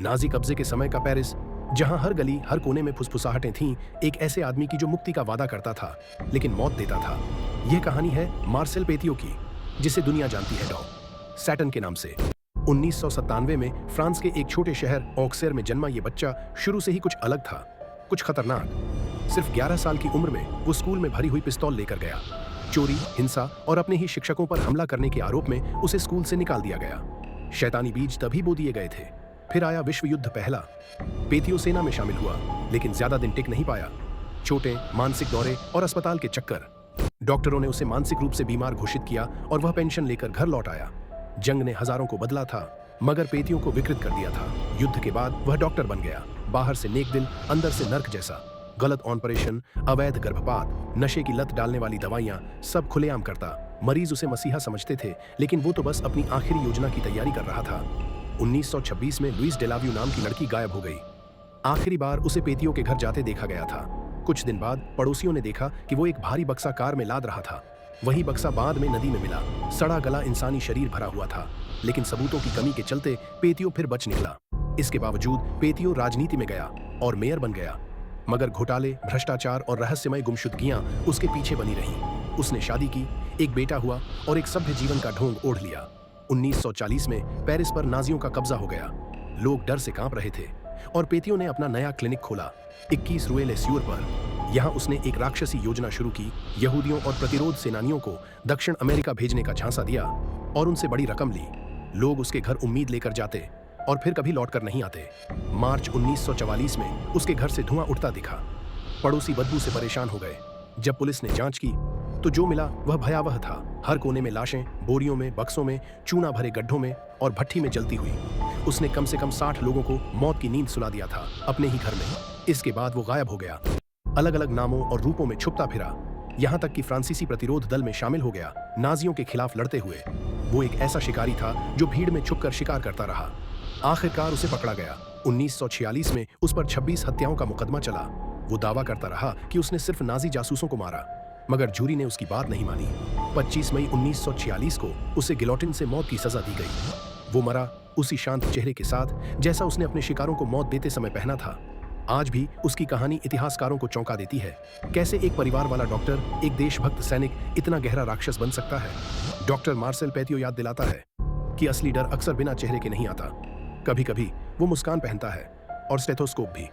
Nazi कब्जे के समय का पेरिस, जहां हर गली हर कोने में फुसफुसाहटें थीं, एक ऐसे आदमी की जो मुक्ति का वादा करता था लेकिन मौत देता था। यह कहानी है मार्सेल पेतियो की, जिसे दुनिया जानती है डॉ सैटन के नाम से। 1997 में फ्रांस के एक छोटे शहर ऑक्सेर में जन्मा ये बच्चा शुरू से ही कुछ अलग था, कुछ खतरनाक। सिर्फ 11 साल की उम्र में वो स्कूल में भरी हुई पिस्तौल लेकर गया। चोरी, हिंसा और अपने ही शिक्षकों पर हमला करने के आरोप में उसे स्कूल से निकाल दिया गया। शैतानी बीज तभी बो दिए गए थे। फिर आया विश्व युद्ध पहला। पेतियो सेना में शामिल हुआ, लेकिन ज्यादा दिन टिक नहीं पाया। चोटें, मानसिक दौरे और अस्पताल के चक्कर। डॉक्टरों ने उसे मानसिक रूप से बीमार घोषित किया और वह पेंशन लेकर घर लौट आया। जंग ने हजारों को बदला था, मगर पेतियो को विकृत कर दिया था। युद्ध के बाद वह डॉक्टर बन गया, बाहर से नेक दिल, अंदर से नर्क जैसा। गलत ऑपरेशन, अवैध गर्भपात, नशे की लत डालने वाली दवाइयां, सब खुलेआम करता। मरीज उसे मसीहा समझते थे, लेकिन वो तो बस अपनी आखिरी योजना की तैयारी कर रहा था। 1926 में लुइस डेलाव्यू नाम की लड़की गायब हो गई। आखिरी बार उसे पेतियो के घर जाते देखा गया था। कुछ दिन बाद पड़ोसियों ने देखा कि वो एक भारी बक्सा कार में लाद रहा था। वही बक्सा बाद में नदी में मिला। सड़ा गला इंसानी शरीर भरा हुआ था, लेकिन सबूतों की कमी के चलते पेतियो फिर बच निकला। इसके बावजूद पेतियो राजनीति में गया और मेयर बन गया, मगर घोटाले, भ्रष्टाचार और रहस्यमय गुमशुदगियां उसके पीछे बनी रहीं। उसने शादी की, एक बेटा हुआ और एक सभ्य जीवन का ढोंग ओढ़ लिया। 1940 में पेरिस पर नाजियों का कब्जा हो गया। लोग डर से कांप रहे थे और पेतियो ने अपना नया क्लिनिक खोला 21 रुए ले स्यूर पर। यहाँ उसने एक राक्षसी योजना शुरू की। यहूदियों और प्रतिरोध सेनानियों को दक्षिण अमेरिका भेजने का झांसा दिया और उनसे बड़ी रकम ली। लोग उसके घर उम्मीद लेकर जाते और फिर कभी लौटकर नहीं आते। मार्च 1944 में उसके घर से धुआं उठता दिखा। पड़ोसी बदबू से परेशान हो गए। जब पुलिस ने जांच की तो जो मिला वह भयावह था। हर कोने में लाशें, बोरियों में, बक्सों में, चूना भरे गड्ढों में और भट्ठी में जलती हुई। उसने कम से कम 60 लोगों को मौत की नींद सुला दिया था अपने ही घर में। इसके बाद वो गायब हो गया, अलग अलग नामों और रूपों में छुपता फिरा, यहाँ तक कि फ्रांसीसी प्रतिरोध दल में शामिल हो गया, नाजियों के खिलाफ लड़ते हुए। वो एक ऐसा शिकारी था जो भीड़ में छुपकर शिकार करता रहा। आखिरकार उसे पकड़ा गया। 1946 में उस पर 26 हत्याओं का मुकदमा चला। वो दावा करता रहा कि उसने सिर्फ नाजी जासूसों को मारा, मगर जूरी ने उसकी बात नहीं मानी। 25 मई 1946 को उसे गिलोटिन से मौत की सजा दी गई। वो मरा उसी शांत चेहरे के साथ जैसा उसने अपने शिकारों को मौत देते समय पहना था। आज भी उसकी कहानी इतिहासकारों को चौंका देती है। कैसे एक परिवार वाला डॉक्टर, एक देशभक्त सैनिक इतना गहरा राक्षस बन सकता है। डॉक्टर मार्सेल पेतियो याद दिलाता है कि असली डर अक्सर बिना चेहरे के नहीं आता। कभी कभी वो मुस्कान पहनता है और स्टेथोस्कोप भी।